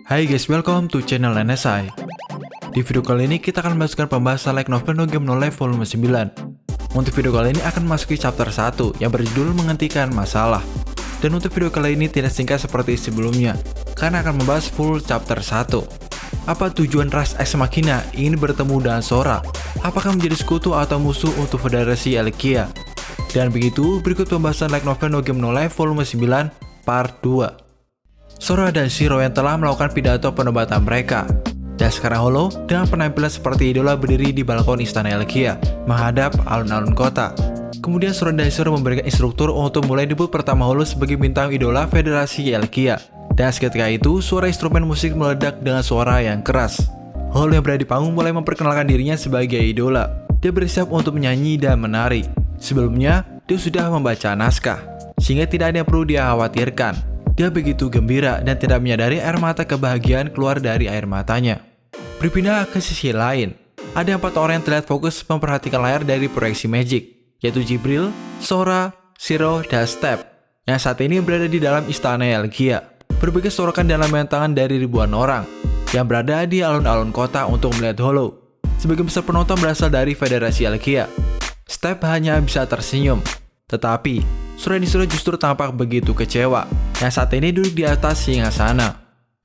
Hai guys, welcome to channel NSI. Di video kali ini kita akan memasukkan pembahasan light novel No Game No Life volume 9. Untuk video kali ini akan memasuki chapter 1 yang berjudul Menghentikan Masalah. Dan untuk video kali ini tidak singkat seperti sebelumnya, karena akan membahas full chapter 1. Apa tujuan ras Ex Machina ingin bertemu dengan Sora? Apakah menjadi sekutu atau musuh untuk Federasi Elkia? Dan begitu, berikut pembahasan light novel No Game No Life volume 9 part 2. Sora dan Shiro yang telah melakukan pidato penobatan mereka, dan sekarang Hollow dengan penampilan seperti idola berdiri di balkon istana Elkia, menghadap alun-alun kota. Kemudian Sora dan Shiro memberikan instruktur untuk mulai debut pertama Hollow sebagai bintang idola Federasi Elkia. Dan seketika itu, suara instrumen musik meledak dengan suara yang keras. Hollow yang berada di panggung mulai memperkenalkan dirinya sebagai idola. Dia bersiap untuk menyanyi dan menari. Sebelumnya, dia sudah membaca naskah, sehingga tidak ada yang perlu dia khawatirkan. Dia begitu gembira dan tidak menyadari air mata kebahagiaan keluar dari air matanya. Berpindah ke sisi lain, ada 4 orang yang terlihat fokus memperhatikan layar dari proyeksi magic, yaitu Jibril, Sora, Shiro, dan Step, yang saat ini berada di dalam istana Elkia. Berbagai sorokan dan lambaian tangan dari ribuan orang yang berada di alun-alun kota untuk melihat Hollow. Sebagian besar penonton berasal dari Federasi Elkia. Step hanya bisa tersenyum, tetapi Sora dan Shiro justru tampak begitu kecewa, yang saat ini duduk di atas singgasana.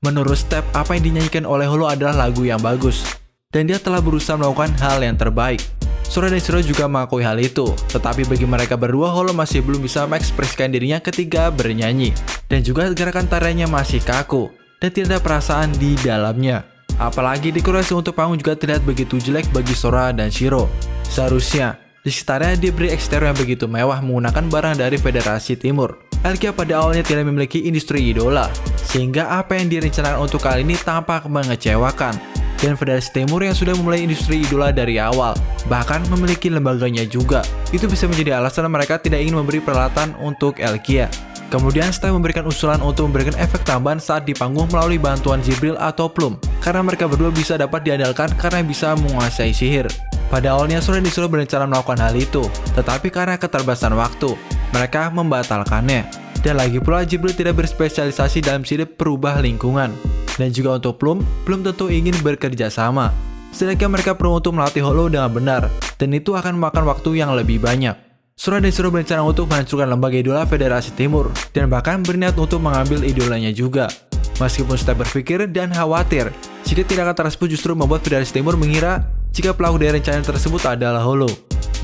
Menurut Step, apa yang dinyanyikan oleh Hollow adalah lagu yang bagus, dan dia telah berusaha melakukan hal yang terbaik. Sora dan Shiro juga mengakui hal itu, tetapi bagi mereka berdua, Hollow masih belum bisa mengekspresikan dirinya ketika bernyanyi, dan juga gerakan tariannya masih kaku, dan tidak ada perasaan di dalamnya. Apalagi dekorasi untuk panggung juga terlihat begitu jelek bagi Sora dan Shiro. Seharusnya di sekitarnya diberi eksterior yang begitu mewah menggunakan barang dari Federasi Timur. Elkia pada awalnya tidak memiliki industri idola, sehingga apa yang direncanakan untuk kali ini tampak mengecewakan. Dan Federasi Timur yang sudah memulai industri idola dari awal, bahkan memiliki lembaganya juga, itu bisa menjadi alasan mereka tidak ingin memberi peralatan untuk Elkia. Kemudian Step memberikan usulan untuk memberikan efek tambahan saat di panggung melalui bantuan Jibril atau Plum, karena mereka berdua bisa dapat diandalkan karena bisa menguasai sihir. Pada awalnya Sora dan Shiro berencana melakukan hal itu, tetapi karena keterbatasan waktu, mereka membatalkannya. Dan lagi pula Jibril tidak berspesialisasi dalam sihir perubah lingkungan. Dan juga untuk Plum, belum tentu ingin bekerja sama. Sedangkan mereka perlu untuk melatih Hollow dengan benar, dan itu akan memakan waktu yang lebih banyak. Sora dan Shiro berencana untuk menghancurkan lembaga idola Federasi Timur, dan bahkan berniat untuk mengambil idolanya juga. Meskipun Step berpikir dan khawatir, jika tidak akan tersebut justru membuat Federasi Timur mengira jika pelaku dari rencana tersebut adalah Hollow.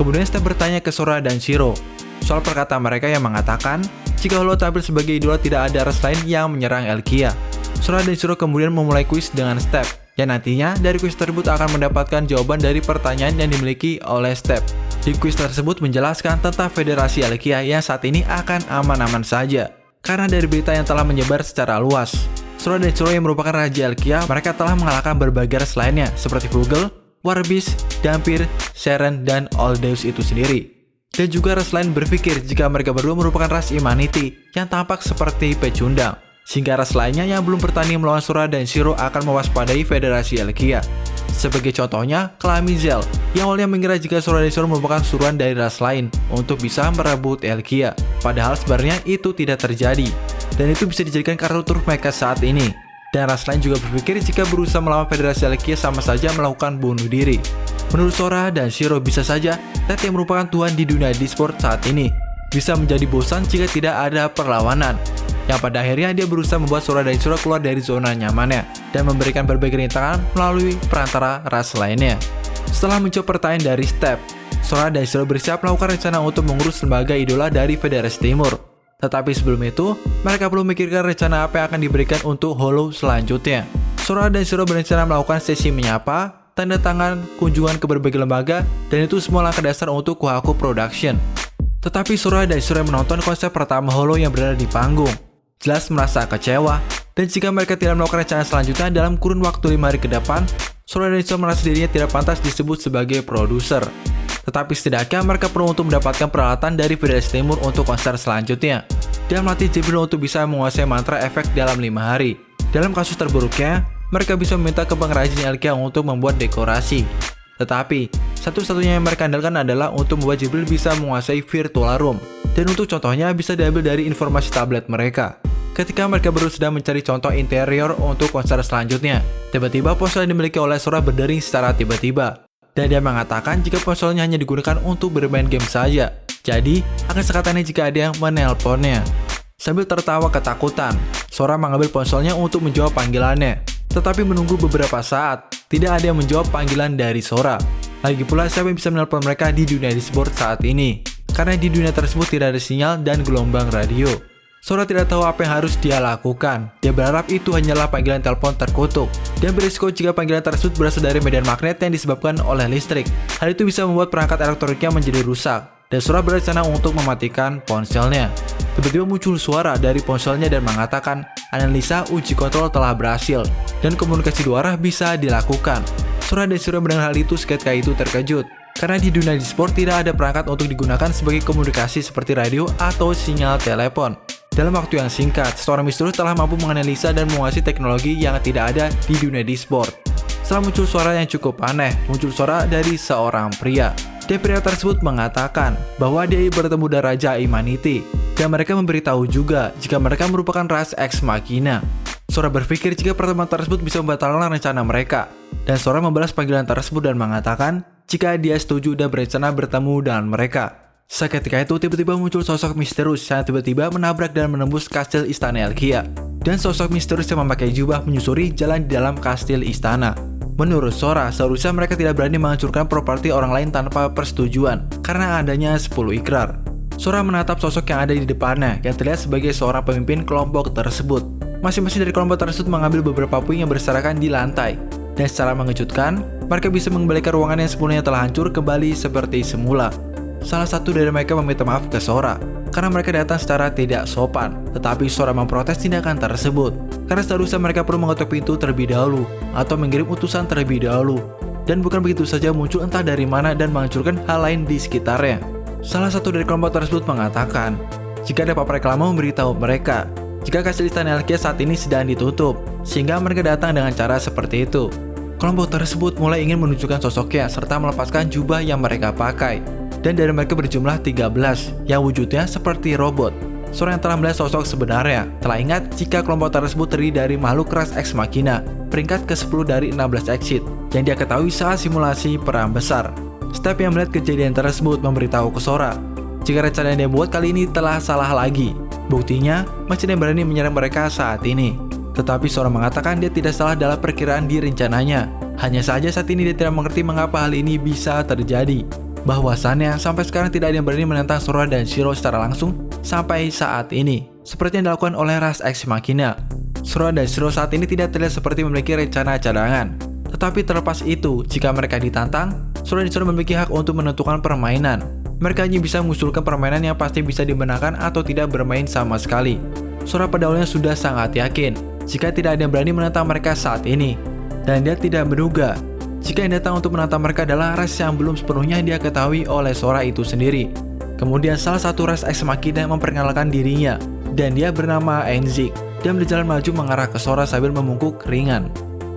Kemudian Step bertanya ke Sora dan Shiro soal perkataan mereka yang mengatakan jika Hollow tampil sebagai idola tidak ada ras lain yang menyerang Elkia. Sora dan Shiro kemudian memulai kuis dengan Step, yang nantinya dari kuis tersebut akan mendapatkan jawaban dari pertanyaan yang dimiliki oleh Step. Di kuis tersebut menjelaskan tentang Federasi Elkia yang saat ini akan aman-aman saja, karena dari berita yang telah menyebar secara luas. Sora dan Shiro yang merupakan Raja Elkia, mereka telah mengalahkan berbagai ras lainnya seperti Vogel, Warbeast, Dhampir, Seren, dan Oldeus itu sendiri. Dan juga ras lain berpikir jika mereka berdua merupakan ras Humanity yang tampak seperti pecundang, sehingga ras lainnya yang belum bertanding melawan Sora dan Shiro akan mewaspadai Federasi Elkia. Sebagai contohnya, Klamizel yang awalnya mengira jika Sora dan Shiro merupakan suruhan dari ras lain untuk bisa merebut Elkia, padahal sebenarnya itu tidak terjadi, dan itu bisa dijadikan kartu truf mereka saat ini. Dan ras lain juga berpikir jika berusaha melawan Federasi Elkia sama saja melakukan bunuh diri. Menurut Sora dan Shiro, bisa saja Ted yang merupakan tuan di dunia e-sport saat ini bisa menjadi bosan jika tidak ada perlawanan, yang pada akhirnya dia berusaha membuat Sora dan Shiro keluar dari zona nyamannya dan memberikan berbagai rintangan melalui perantara ras lainnya. Setelah menjawab pertanyaan dari Step, Sora dan Shiro bersiap melakukan rencana untuk mengurus lembaga idola dari Federasi Timur. Tetapi sebelum itu, mereka perlu memikirkan rencana apa yang akan diberikan untuk Hollow selanjutnya. Sora dan Shiro berencana melakukan sesi menyapa, tanda tangan, kunjungan ke berbagai lembaga, dan itu semua langkah dasar untuk Kohaku Production. Tetapi Sora dan Shiro yang menonton konsep pertama Hollow yang berada di panggung jelas merasa kecewa, dan jika mereka tidak melakukan rencana selanjutnya dalam kurun waktu 5 hari ke depan, Sora dan Shiro merasa dirinya tidak pantas disebut sebagai produser. Tetapi setidaknya mereka perlu untuk mendapatkan peralatan dari Federasi Timur untuk konser selanjutnya, dan melatih Jibril untuk bisa menguasai mantra efek dalam 5 hari. Dalam kasus terburuknya, mereka bisa meminta ke pengrajin Elkia untuk membuat dekorasi. Tetapi, satu-satunya yang mereka andalkan adalah untuk membuat Jibril bisa menguasai Virtual Room, dan untuk contohnya bisa diambil dari informasi tablet mereka. Ketika mereka baru sedang mencari contoh interior untuk konser selanjutnya, tiba-tiba ponsel yang dimiliki oleh Sora berdering secara tiba-tiba. Dan dia mengatakan jika ponselnya hanya digunakan untuk bermain game saja. Jadi, akan sekatannya jika ada yang menelponnya. Sambil tertawa ketakutan, Sora mengambil ponselnya untuk menjawab panggilannya. Tetapi menunggu beberapa saat, tidak ada yang menjawab panggilan dari Sora. Lagi pula siapa yang bisa menelpon mereka di dunia Discord saat ini? Karena di dunia tersebut tidak ada sinyal dan gelombang radio. Sora tidak tahu apa yang harus dia lakukan. Dia berharap itu hanyalah panggilan telepon terkutuk dan berisiko jika panggilan tersebut berasal dari medan magnet yang disebabkan oleh listrik. Hal itu bisa membuat perangkat elektroniknya menjadi rusak dan Sora berencana untuk mematikan ponselnya. Tiba-tiba muncul suara dari ponselnya dan mengatakan analisa uji kontrol telah berhasil dan komunikasi dua arah bisa dilakukan. Sora dan Shiro mendengar hal itu seketika itu terkejut. Karena di dunia Discord tidak ada perangkat untuk digunakan sebagai komunikasi seperti radio atau sinyal telepon. Dalam waktu yang singkat, seorang misterius telah mampu menganalisa dan menguasai teknologi yang tidak ada di dunia Discord. Setelah muncul suara yang cukup aneh, muncul suara dari seorang pria. Dan pria tersebut mengatakan bahwa dia bertemu dengan Raja Imanity. Dan mereka memberitahu juga jika mereka merupakan ras ex machina. Sora berpikir jika pertemuan tersebut bisa membatalkan rencana mereka. Dan Sora membalas panggilan tersebut dan mengatakan jika dia setuju dan berencana bertemu dengan mereka. Seketika itu tiba-tiba muncul sosok misterius yang tiba-tiba menabrak dan menembus kastil istana Elkia. Dan sosok misterius yang memakai jubah menyusuri jalan di dalam kastil istana. Menurut Sora, seharusnya mereka tidak berani menghancurkan properti orang lain tanpa persetujuan karena adanya 10 ikrar. Sora menatap sosok yang ada di depannya yang terlihat sebagai seorang pemimpin kelompok tersebut. Masing-masing dari kelompok tersebut mengambil beberapa puing yang berserakan di lantai. Dan secara mengejutkan, mereka bisa mengembalikan ruangan yang sebelumnya telah hancur kembali seperti semula. Salah satu dari mereka meminta maaf ke Sora karena mereka datang secara tidak sopan. Tetapi Sora memprotes tindakan tersebut karena seharusnya mereka perlu mengetuk pintu terlebih dahulu atau mengirim utusan terlebih dahulu. Dan bukan begitu saja muncul entah dari mana dan menghancurkan hal lain di sekitarnya. Salah satu dari kelompok tersebut mengatakan jika ada Papa Reklama memberitahu mereka jika kastil istana Elkia saat ini sedang ditutup, sehingga mereka datang dengan cara seperti itu. Kelompok tersebut mulai ingin menunjukkan sosoknya serta melepaskan jubah yang mereka pakai. Dan dari mereka berjumlah 13 yang wujudnya seperti robot. Sora yang telah melihat sosok sebenarnya telah ingat jika kelompok tersebut terdiri dari makhluk ras ex machina, peringkat ke-10 dari 16 exit yang dia ketahui saat simulasi perang besar. Step yang melihat kejadian tersebut memberitahu ke Sora jika rencana yang dia buat kali ini telah salah lagi. Buktinya, masih ada yang berani menyerang mereka saat ini. Tetapi Sora mengatakan dia tidak salah dalam perkiraan di rencananya. Hanya saja saat ini dia tidak mengerti mengapa hal ini bisa terjadi. Bahwasannya sampai sekarang tidak ada yang berani menentang Sora dan Shiro secara langsung sampai saat ini, seperti yang dilakukan oleh ras ex machina. Sora dan Shiro saat ini tidak terlihat seperti memiliki rencana cadangan. Tetapi terlepas itu, jika mereka ditantang, Sora dan Shiro memiliki hak untuk menentukan permainan. Mereka hanya bisa mengusulkan permainan yang pasti bisa dimenangkan atau tidak bermain sama sekali. Sora pada awalnya sudah sangat yakin jika tidak ada yang berani menantang mereka saat ini. Dan dia tidak menduga jika yang datang untuk menantang mereka adalah ras yang belum sepenuhnya dia ketahui oleh Sora itu sendiri. Kemudian salah satu ras ex machina memperkenalkan dirinya, dan dia bernama Enzik. Dia berjalan maju mengarah ke Sora sambil memungkuk ringan.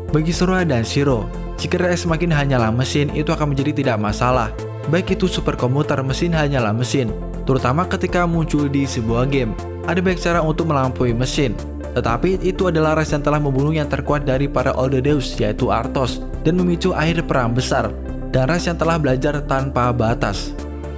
Bagi Sora dan Shiro, jika ras ex machina hanyalah mesin, itu akan menjadi tidak masalah. Baik itu superkomputer, mesin hanyalah mesin. Terutama ketika muncul di sebuah game, ada banyak cara untuk melampaui mesin. Tetapi itu adalah ras yang telah membunuh yang terkuat dari para Old Deus, yaitu Arthos, dan memicu akhir perang besar, dan ras yang telah belajar tanpa batas.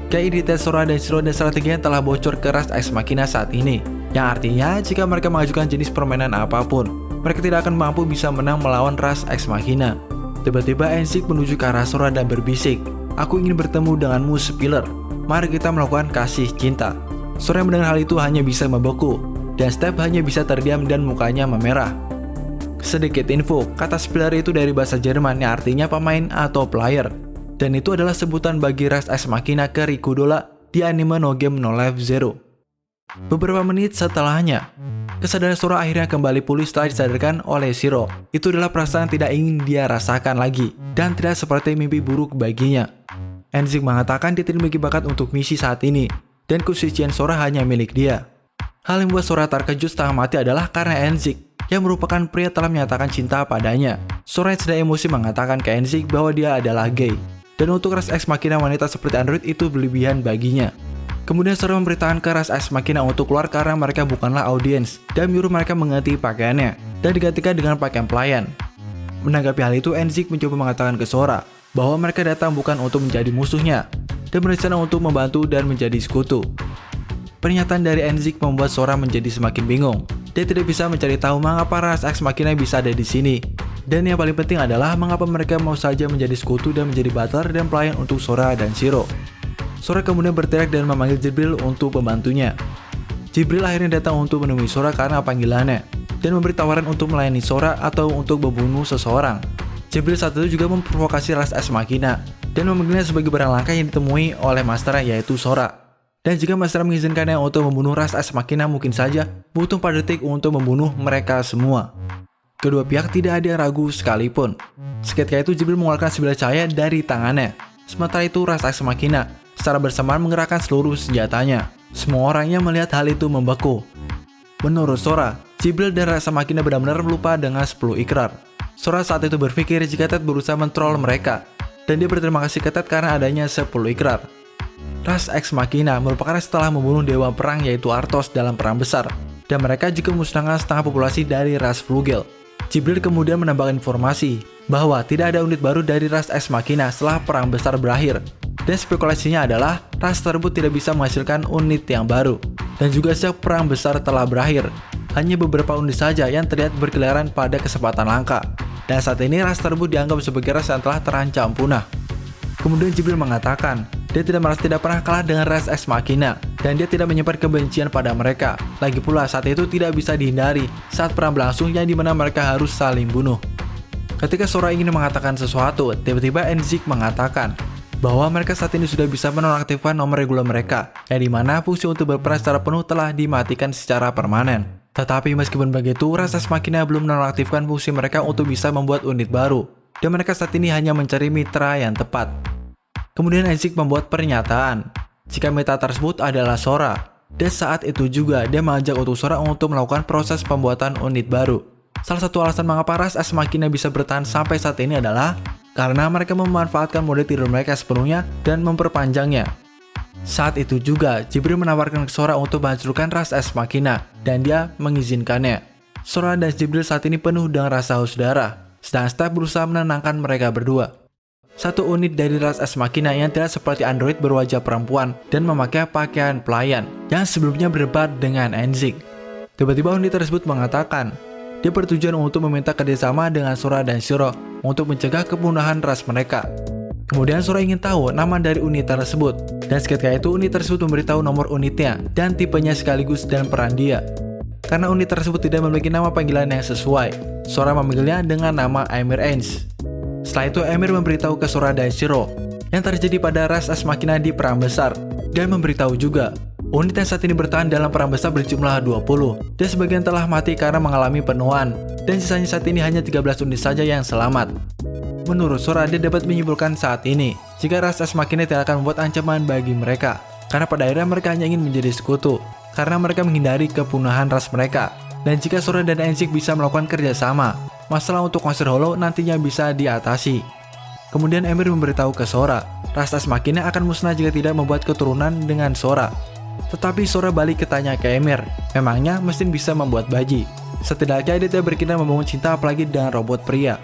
Keidentitas Sora dan Shiro dan strateginya telah bocor ke ras ex machina saat ini, yang artinya jika mereka mengajukan jenis permainan apapun, mereka tidak akan mampu bisa menang melawan ras ex machina. Tiba-tiba Enzik menuju ke arah Sora dan berbisik, "Aku ingin bertemu denganmu, Spiller. Mari kita melakukan kasih cinta." Sora yang mendengar hal itu hanya bisa membeku, dan Step hanya bisa terdiam dan mukanya memerah. Sedikit info, kata Spiller itu dari bahasa Jerman yang artinya pemain atau player. Dan itu adalah sebutan bagi ras ex machina ke Rikudola di anime No Game No Life Zero. Beberapa menit setelahnya, kesadaran Sora akhirnya kembali pulih setelah disadarkan oleh Shiro. Itu adalah perasaan tidak ingin dia rasakan lagi, dan tidak seperti mimpi buruk baginya. Enzik mengatakan dia tidak memiliki bakat untuk misi saat ini, dan kesucian Sora hanya milik dia. Hal yang membuat Sora terkejut setengah mati adalah karena Enzik, yang merupakan pria, telah menyatakan cinta padanya. Sora yang sedang emosi mengatakan ke Enzik bahwa dia adalah gay, dan untuk ras ex machina wanita seperti android itu berlebihan baginya. Kemudian Sora memberitahukan ke ras Ex Machina untuk keluar karena mereka bukanlah audiens dan menyuruh mereka mengganti pakaiannya dan digantikan dengan pakaian pelayan. Menanggapi hal itu, Enzik mencoba mengatakan ke Sora bahwa mereka datang bukan untuk menjadi musuhnya dan berencana untuk membantu dan menjadi sekutu. Pernyataan dari Enzik membuat Sora menjadi semakin bingung. Dia tidak bisa mencari tahu mengapa ras Ex Machina bisa ada di sini. Dan yang paling penting adalah mengapa mereka mau saja menjadi sekutu dan menjadi butler dan pelayan untuk Sora dan Shiro. Sora kemudian berteriak dan memanggil Jibril untuk membantunya. Jibril akhirnya datang untuk menemui Sora karena panggilannya dan memberi tawaran untuk melayani Sora atau untuk membunuh seseorang. Jibril saat itu juga memprovokasi ras Ex Machina dan memanggilnya sebagai barang langka yang ditemui oleh masternya, yaitu Sora. Dan jika master mengizinkannya untuk membunuh ras Ex Machina, mungkin saja butuh 4 detik untuk membunuh mereka semua. Kedua pihak tidak ada yang ragu sekalipun. Seketika itu Jibril mengeluarkan sebilah cahaya dari tangannya. Sementara itu ras Ex Machina secara bersamaan menggerakkan seluruh senjatanya. Semua orang yang melihat hal itu membeku. Menurut Sora, Jibril dan ras Ex Machina benar-benar lupa dengan 10 ikrar. Sora saat itu berpikir jika Ted berusaha mentrol mereka, dan dia berterima kasih ke Ted karena adanya 10 ikrar. Ras Ex Machina merupakan setelah membunuh dewa perang yaitu Arthos dalam perang besar, dan mereka juga memusnahkan setengah populasi dari ras Flugel. Jibril kemudian menambahkan informasi bahwa tidak ada unit baru dari ras Ex Machina setelah perang besar berakhir. Dan spekulasinya adalah ras tersebut tidak bisa menghasilkan unit yang baru. Dan juga sejak perang besar telah berakhir, hanya beberapa unit saja yang terlihat berkeliaran pada kesempatan langka. Dan saat ini ras tersebut dianggap sebagai ras yang telah terancam punah. Kemudian Jibril mengatakan, dia tidak pernah kalah dengan ras Ex Machina, dan dia tidak menyimpan kebencian pada mereka. Lagi pula saat itu tidak bisa dihindari saat perang berlangsung yang dimana mereka harus saling bunuh. Ketika Sora ingin mengatakan sesuatu, tiba-tiba Enzik mengatakan bahwa mereka saat ini sudah bisa menonaktifkan nomor reguler mereka, yang dimana fungsi untuk berperang secara penuh telah dimatikan secara permanen. Tetapi meskipun begitu, ras Ex Machina belum menonaktifkan fungsi mereka untuk bisa membuat unit baru, dan mereka saat ini hanya mencari mitra yang tepat. Kemudian Enzik membuat pernyataan jika mitra tersebut adalah Sora, dan saat itu juga dia mengajak untuk Sora untuk melakukan proses pembuatan unit baru. Salah satu alasan mengapa ras Ex Machina bisa bertahan sampai saat ini adalah karena mereka memanfaatkan mode tidur mereka sepenuhnya dan memperpanjangnya. Saat itu juga, Jibril menawarkan ke Sora untuk menghancurkan ras Ex Machina, dan dia mengizinkannya. Sora dan Jibril saat ini penuh dengan rasa haus darah, sedang Step berusaha menenangkan mereka berdua. Satu unit dari ras Ex Machina yang terlihat seperti android berwajah perempuan dan memakai pakaian pelayan, yang sebelumnya berdebat dengan Enzik. Tiba-tiba unit tersebut mengatakan, dia bertujuan untuk meminta kerjasama dengan Sora dan Shiro untuk mencegah kepunahan ras mereka. Kemudian Sora ingin tahu nama dari unit tersebut, dan seketika itu unit tersebut memberitahu nomor unitnya dan tipenya sekaligus dan peran dia. Karena unit tersebut tidak memiliki nama panggilan yang sesuai, Sora memanggilnya dengan nama Emir Eins. Setelah itu Emir memberitahu ke Sora dan Shiro yang terjadi pada ras Ex Machina di perang besar, dan memberitahu juga unit yang saat ini bertahan dalam perang besar berjumlah 20, dan sebagian telah mati karena mengalami penuaan, dan sisanya saat ini hanya 13 unit saja yang selamat. Menurut Sora, dia dapat menyimpulkan saat ini jika ras Ex Machina tidak akan membuat ancaman bagi mereka, karena pada akhirnya mereka hanya ingin menjadi sekutu, karena mereka menghindari kepunahan ras mereka. Dan jika Sora dan Enzik bisa melakukan kerjasama, masalah untuk monster hollow nantinya bisa diatasi. Kemudian Emir memberitahu ke Sora, ras Ex Machina akan musnah jika tidak membuat keturunan dengan Sora. Tetapi Sora balik tanya ke Emir, memangnya mesin bisa membuat bayi? Setidaknya dia tidak berkeinginan membangun cinta apalagi dengan robot pria.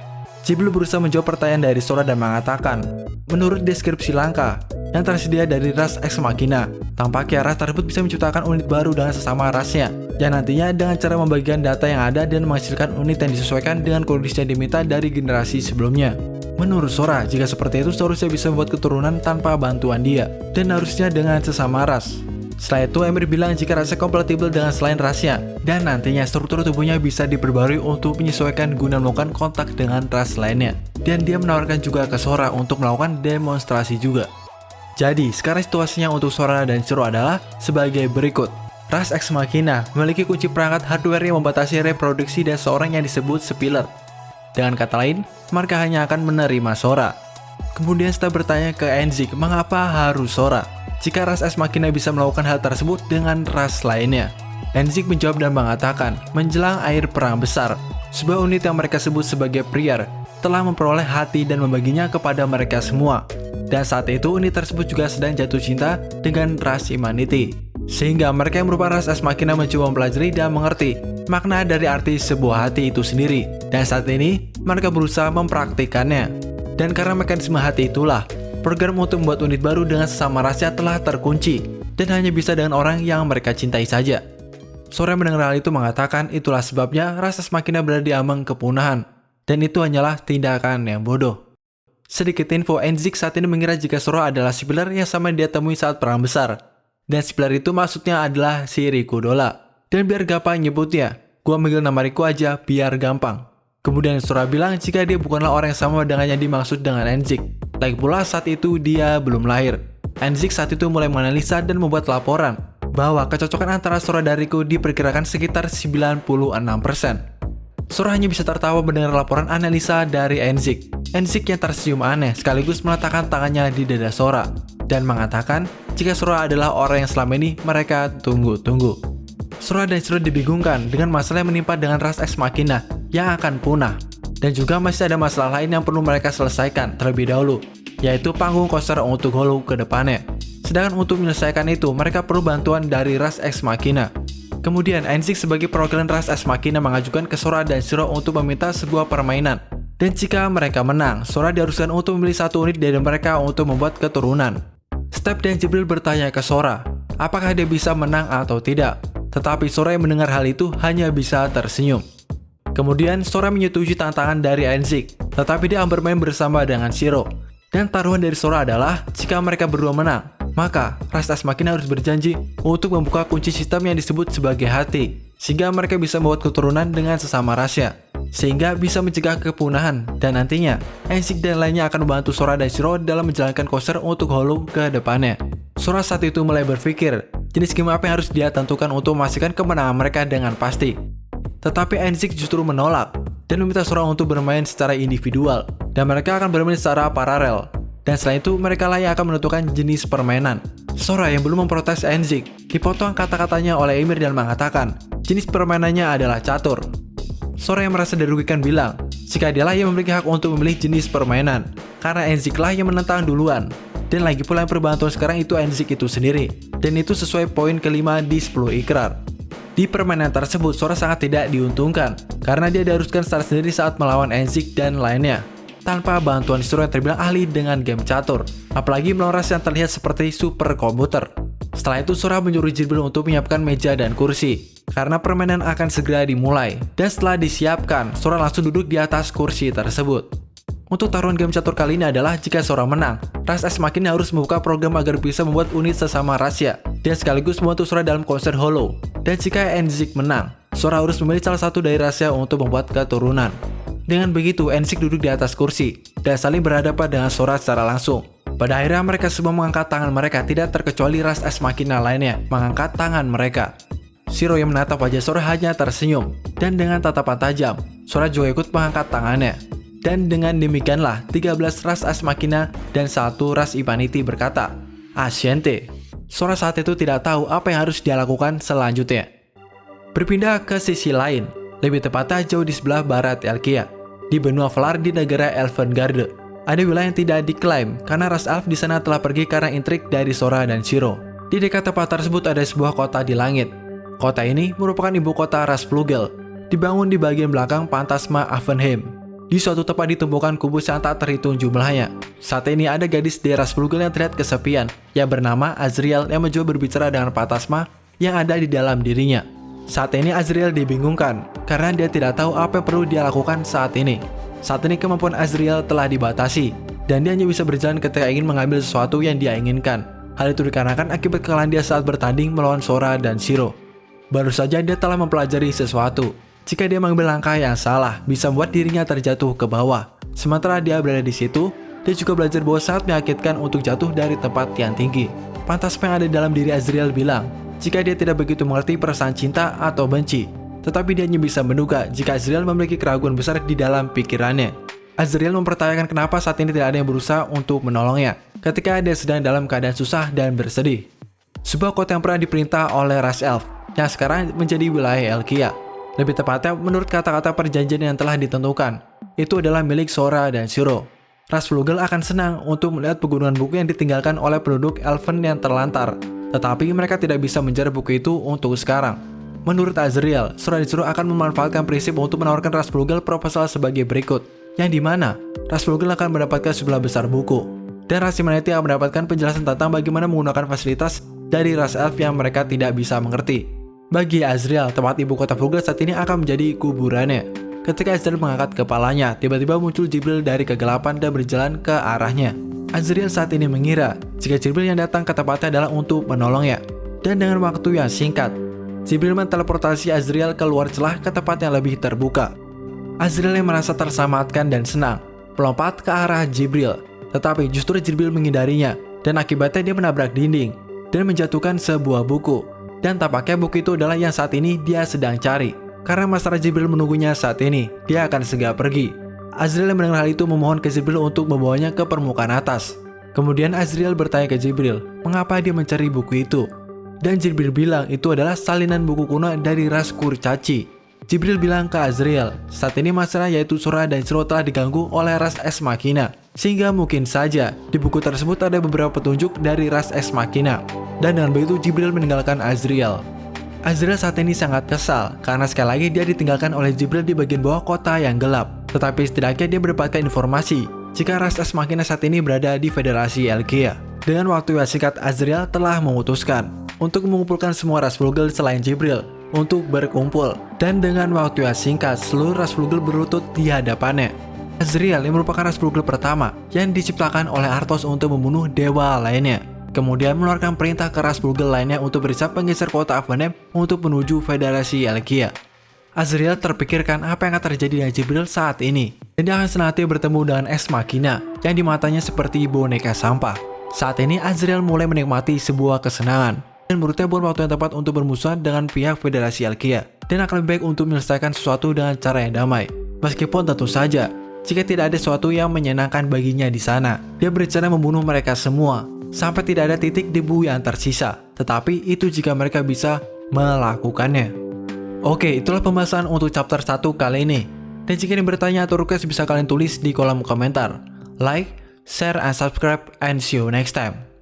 Jibril berusaha menjawab pertanyaan dari Sora dan mengatakan, menurut deskripsi langka yang tersedia dari ras Ex Machina, tampaknya ras tersebut bisa menciptakan unit baru dengan sesama rasnya, yang nantinya dengan cara membagikan data yang ada dan menghasilkan unit yang disesuaikan dengan kondisi yang diminta dari generasi sebelumnya. Menurut Sora, jika seperti itu seharusnya bisa membuat keturunan tanpa bantuan dia, dan harusnya dengan sesama ras. Setelah itu Emir bilang jika rasnya kompatibel dengan selain rasnya, dan nantinya struktur tubuhnya bisa diperbarui untuk menyesuaikan guna melakukan kontak dengan ras lainnya. Dan dia menawarkan juga ke Sora untuk melakukan demonstrasi juga. Jadi sekarang situasinya untuk Sora dan Shiro adalah sebagai berikut. Ras Ex Machina memiliki kunci perangkat hardware yang membatasi reproduksi dan seorang yang disebut Spiller. Dengan kata lain, mereka hanya akan menerima Sora. Kemudian setelah bertanya ke Enzik mengapa harus Sora jika ras Ex Machina bisa melakukan hal tersebut dengan ras lainnya. Enzik menjawab dan mengatakan, menjelang akhir perang besar, sebuah unit yang mereka sebut sebagai Prior telah memperoleh hati dan membaginya kepada mereka semua. Dan saat itu unit tersebut juga sedang jatuh cinta dengan ras Humanity. Sehingga mereka yang merupakan ras Ex Machina mencoba mempelajari dan mengerti makna dari arti sebuah hati itu sendiri. Dan saat ini mereka berusaha mempraktikannya. Dan karena mekanisme hati itulah, program untuk membuat unit baru dengan sesama rasnya telah terkunci dan hanya bisa dengan orang yang mereka cintai saja. Sora yang mendengar hal itu mengatakan itulah sebabnya ras Ex Machina berada di ambang kepunahan. Dan itu hanyalah tindakan yang bodoh. Sedikit info, Enzik saat ini mengira jika Sora adalah si Pillar yang sama dia temui saat perang besar. Dan si Pillar itu maksudnya adalah si Riku Dola. Dan biar gampang nyebutnya, gua manggil nama Riku aja biar gampang. Kemudian Sora bilang jika dia bukanlah orang yang sama dengan yang dimaksud dengan Enzik. Lagi pula saat itu dia belum lahir. Enzik saat itu mulai menganalisa dan membuat laporan bahwa kecocokan antara Sora dan Riku diperkirakan sekitar 96%. Sora hanya bisa tertawa mendengar laporan analisa dari Enzik. Enzik yang tersenyum aneh sekaligus meletakkan tangannya di dada Sora dan mengatakan jika Sora adalah orang yang selama ini mereka tunggu-tunggu. Sora dan Shiro dibingungkan dengan masalah yang menimpa dengan ras Ex Machina yang akan punah. Dan juga masih ada masalah lain yang perlu mereka selesaikan terlebih dahulu, yaitu panggung coaster untuk Hollow ke depannya. Sedangkan untuk menyelesaikan itu, mereka perlu bantuan dari ras Ex Machina. Kemudian Enzik sebagai perwakilan ras Ex Machina mengajukan ke Sora dan Shiro untuk meminta sebuah permainan. Dan jika mereka menang, Sora diharuskan untuk memilih satu unit dari mereka untuk membuat keturunan. Step dan Jibril bertanya ke Sora, apakah dia bisa menang atau tidak. Tetapi Sora yang mendengar hal itu hanya bisa tersenyum. Kemudian Sora menyetujui tantangan dari Enzik, tetapi dia bermain bersama dengan Shiro. Dan taruhan dari Sora adalah jika mereka berdua menang, maka ras Ex Machina harus berjanji untuk membuka kunci sistem yang disebut sebagai hati, sehingga mereka bisa membuat keturunan dengan sesama rasnya, sehingga bisa mencegah kepunahan. Dan nantinya Enzik dan lainnya akan membantu Sora dan Shiro dalam menjalankan coaster untuk Hollow ke depannya. Sora saat itu mulai berpikir jenis game apa yang harus dia tentukan untuk memastikan kemenangan mereka dengan pasti. Tetapi Enzik justru menolak dan meminta Sora untuk bermain secara individual, dan mereka akan bermain secara paralel. Dan selain itu, mereka lah yang akan menentukan jenis permainan. Sora yang belum memprotes Enzik dipotong kata-katanya oleh Ymir dan mengatakan jenis permainannya adalah catur. Sora yang merasa dirugikan bilang jika dialah yang memiliki hak untuk memilih jenis permainan, karena Enzik lah yang menentang duluan. Dan lagi pula yang perbantuan sekarang itu Enzik itu sendiri, dan itu sesuai poin kelima di 10 ikrar. Di permainan tersebut, Sora sangat tidak diuntungkan karena dia diharuskan start sendiri saat melawan Enzik dan lainnya, tanpa bantuan Shiro yang terbilang ahli dengan game catur, apalagi melawan ras yang terlihat seperti super komputer. Setelah itu Sora menyuruh Jibril untuk menyiapkan meja dan kursi, karena permainan akan segera dimulai. Dan setelah disiapkan, Sora langsung duduk di atas kursi tersebut. Untuk taruhan game catur kali ini adalah jika Sora menang, ras Ex Machina harus membuka program agar bisa membuat unit sesama rasnya, dan sekaligus membantu Sora dalam konser Hollow. Dan jika Enzik menang, Sora harus memilih salah satu dari rasnya untuk membuat keturunan. Dengan begitu, Enzik duduk di atas kursi dan saling berhadapan dengan Sora secara langsung. Pada akhirnya mereka semua mengangkat tangan mereka, tidak terkecuali ras Ex Machina lainnya mengangkat tangan mereka. Shiro yang menatap wajah Sora hanya tersenyum, dan dengan tatapan tajam, Sora juga ikut mengangkat tangannya. Dan dengan demikianlah 13 ras Ex Machina dan 1 ras Humanity berkata, Asciente. Sora saat itu tidak tahu apa yang harus dia lakukan selanjutnya. Berpindah ke sisi lain, lebih tepatnya jauh di sebelah barat Elkia, di benua Valar di negara Elfengarde. Ada wilayah yang tidak diklaim karena ras Elf di sana telah pergi karena intrik dari Sora dan Shiro. Di dekat tempat tersebut ada sebuah kota di langit. Kota ini merupakan ibu kota ras Flugel, dibangun di bagian belakang Phantasma Avenheim. Di suatu tempat ditemukan kubus yang tak terhitung jumlahnya. Saat ini ada gadis di ras Flugel yang terlihat kesepian, yang bernama Azriel yang mencoba berbicara dengan Phantasma yang ada di dalam dirinya. Saat ini Azriel dibingungkan karena dia tidak tahu apa yang perlu dia lakukan saat ini. Saat ini kemampuan Azriel telah dibatasi, dan dia hanya bisa berjalan ketika ingin mengambil sesuatu yang dia inginkan. Hal itu dikarenakan akibat kekalahan dia saat bertanding melawan Sora dan Shiro. Baru saja dia telah mempelajari sesuatu. Jika dia mengambil langkah yang salah, bisa membuat dirinya terjatuh ke bawah. Sementara dia berada di situ, dia juga belajar bahwa sangat menyakitkan untuk jatuh dari tempat yang tinggi. Phantasma yang ada dalam diri Azriel bilang, jika dia tidak begitu mengerti perasaan cinta atau benci, tetapi dia hanya bisa menduga jika Azriel memiliki keraguan besar di dalam pikirannya. Azriel mempertanyakan kenapa saat ini tidak ada yang berusaha untuk menolongnya, ketika dia sedang dalam keadaan susah dan bersedih. Sebuah kota yang pernah diperintah oleh ras Elf, yang sekarang menjadi wilayah Elkia. Lebih tepatnya, menurut kata-kata perjanjian yang telah ditentukan, itu adalah milik Sora dan Shiro. Ras Flugel akan senang untuk melihat pegunungan buku yang ditinggalkan oleh penduduk Elven yang terlantar, tetapi mereka tidak bisa menjaga buku itu untuk sekarang. Menurut Azriel, Sora dan Shiro akan memanfaatkan prinsip untuk menawarkan Ras Flugel proposal sebagai berikut, yang dimana Ras Flugel akan mendapatkan sebelah besar buku, dan Ras Humanity akan mendapatkan penjelasan tentang bagaimana menggunakan fasilitas dari ras elf yang mereka tidak bisa mengerti. Bagi Azriel, tempat ibu kota Flugel saat ini akan menjadi kuburannya. Ketika Azriel mengangkat kepalanya, tiba-tiba muncul Jibril dari kegelapan dan berjalan ke arahnya. Azriel saat ini mengira jika Jibril yang datang ke tempatnya adalah untuk menolongnya. Dan dengan waktu yang singkat, Jibril menteleportasi Azriel keluar celah ke tempat yang lebih terbuka. Azriel yang merasa terselamatkan dan senang melompat ke arah Jibril, tetapi justru Jibril menghindarinya, dan akibatnya dia menabrak dinding dan menjatuhkan sebuah buku. Dan tampaknya buku itu adalah yang saat ini dia sedang cari. Karena masalah Jibril menunggunya saat ini, dia akan segera pergi. Azriel yang mendengar hal itu memohon ke Jibril untuk membawanya ke permukaan atas. Kemudian Azriel bertanya ke Jibril, mengapa dia mencari buku itu? Dan Jibril bilang itu adalah salinan buku kuno dari ras kurcaci. Jibril bilang ke Azriel, saat ini masalah yaitu Sora dan Shiro telah diganggu oleh ras Ex Machina, sehingga mungkin saja di buku tersebut ada beberapa petunjuk dari ras Ex Machina. Dan dengan begitu Jibril meninggalkan Azriel. Azriel saat ini sangat kesal karena sekali lagi dia ditinggalkan oleh Jibril di bagian bawah kota yang gelap. Tetapi setidaknya dia mendapatkan informasi jika ras Ex Machina saat ini berada di Federasi Elkia. Dengan waktu yang singkat, Azriel telah memutuskan untuk mengumpulkan semua ras Flugel selain Jibril untuk berkumpul. Dan dengan waktu yang singkat, seluruh ras Flugel berlutut di hadapannya. Azriel yang merupakan ras Flugel pertama yang diciptakan oleh Arthos untuk membunuh dewa lainnya, kemudian mengeluarkan perintah ke ras Flugel lainnya untuk bersiap menggeser kota Avanem untuk menuju Federasi Elkia. Azriel terpikirkan apa yang akan terjadi dengan Jibril saat ini, dan dia akan senang hati bertemu dengan Ex Machina yang di matanya seperti boneka sampah. Saat ini Azriel mulai menikmati sebuah kesenangan, dan menurutnya bukan waktu yang tepat untuk bermusuhan dengan pihak Federasi Elkia, dan akan lebih baik untuk menyelesaikan sesuatu dengan cara yang damai. Meskipun tentu saja, jika tidak ada sesuatu yang menyenangkan baginya di sana, dia berencana membunuh mereka semua sampai tidak ada titik debu yang tersisa. Tetapi itu jika mereka bisa melakukannya. Oke, itulah pembahasan untuk chapter 1 kali ini. Dan jika ingin bertanya atau request bisa kalian tulis di kolom komentar. Like, share, and subscribe, and see you next time.